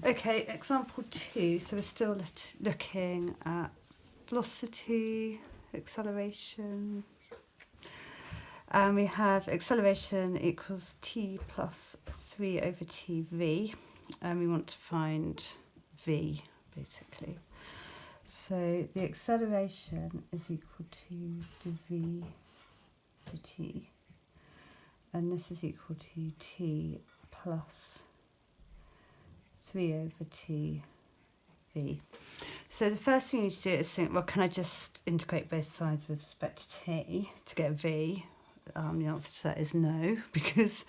Okay, example 2. So we're still looking at velocity, acceleration. And we have acceleration equals t plus 3 over tv. And we want to find v, basically. So the acceleration is equal to dv dt. And this is equal to t plus 3 over t v. So the first thing you need to do is think, well, can I just integrate both sides with respect to t to get v? The answer to that is no, because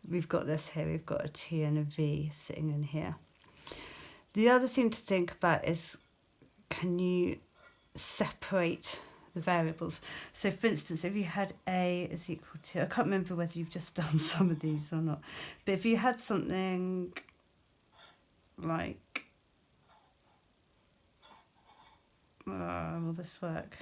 we've got this here, we've got a t and a v sitting in here. The other thing to think about is, can you separate the variables? So for instance, if you had a is equal to, I can't remember whether you've just done some of these or not, but if you had something like, will this work?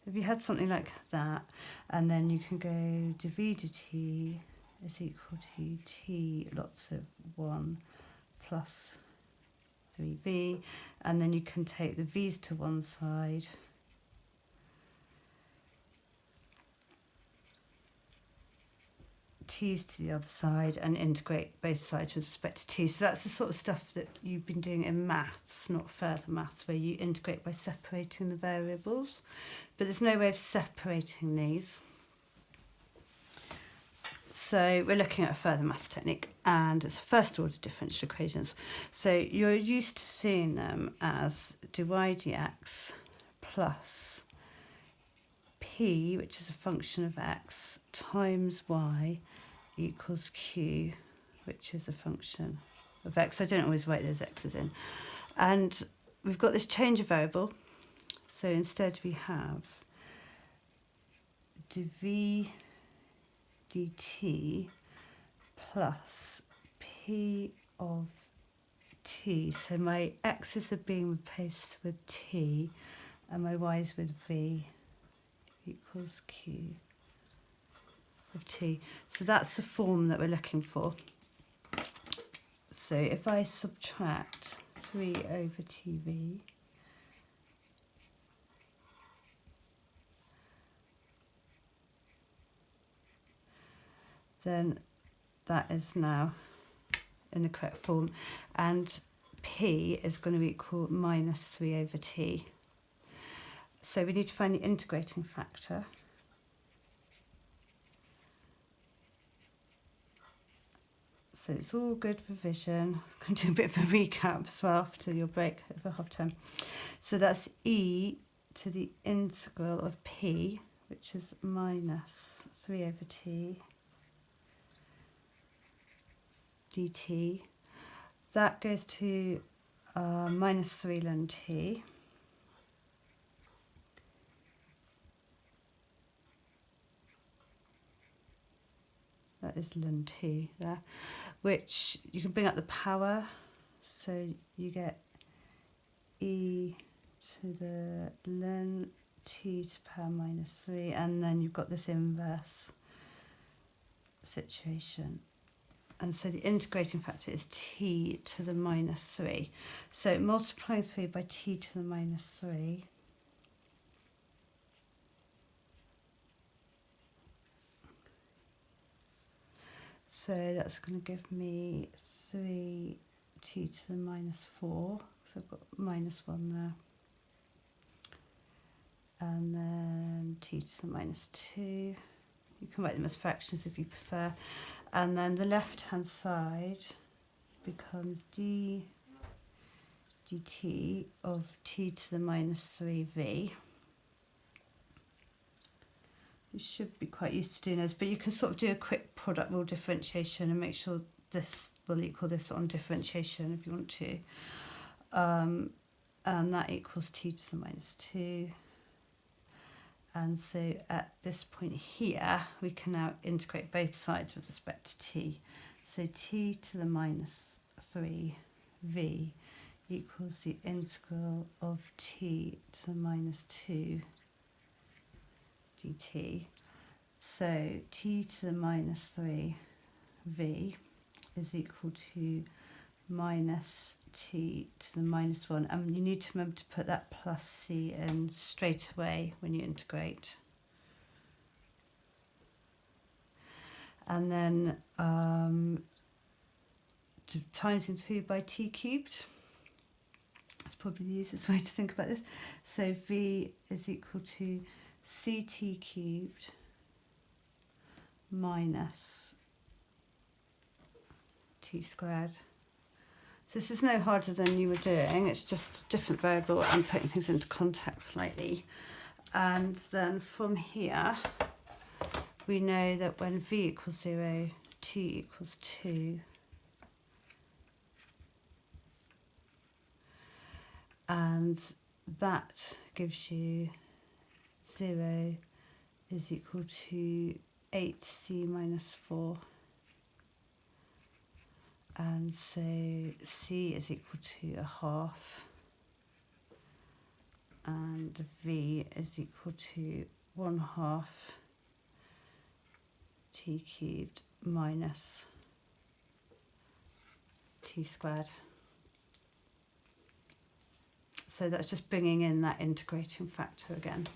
If you had something like that, and then you can go dv dt is equal to t lots of 1 plus 3v, and then you can take the v's to one side, t's to the other side, and integrate both sides with respect to t. So that's the sort of stuff that you've been doing in maths, not further maths, where you integrate by separating the variables. But there's no way of separating these. So we're looking at a further maths technique, and it's first order differential equations. So you're used to seeing them as dy dx plus p, which is a function of x, times y equals q, which is a function of x. I don't always write those x's in. And we've got this change of variable. So instead we have dv dt plus p of t. So my x's are being replaced with t, and my y's with v equals q of t. So that's the form that we're looking for. So if I subtract 3 over tv, then that is now in the correct form, and p is going to equal minus 3 over t. So we need to find the integrating factor. So it's all good revision. I'm going to do a bit of a recap as well after your break over half term. So that's e to the integral of p, which is minus 3 over t dt. That goes to minus 3 ln t. That is ln t there, which you can bring up the power, so you get e to the ln t to the power minus 3, and then you've got this inverse situation. And so the integrating factor is t to the minus 3. So multiplying 3 by t to the minus 3, so that's going to give me 3t to the minus 4, so I've got minus 1 there. And then t to the minus 2. You can write them as fractions if you prefer. And then the left-hand side becomes d dt of t to the minus 3v. You should be quite used to doing those, but you can sort of do a quick product rule differentiation and make sure this will equal this on differentiation if you want to. And that equals t to the minus 2. And so at this point here, we can now integrate both sides with respect to t. So t to the minus 3v equals the integral of t to the minus 2 dt. So t to the minus 3v is equal to minus t to the minus 1. And you need to remember to put that plus c in straight away when you integrate. And then timesing through by t cubed. That's probably the easiest way to think about this. So v is equal to ct cubed minus t squared. So this is no harder than you were doing, it's just a different variable and putting things into context slightly. And then from here, we know that when v equals 0, t equals 2. And that gives you 0 is equal to 8c minus 4. And so c is equal to a half. And v is equal to 1/2 t cubed minus t squared. So that's just bringing in that integrating factor again.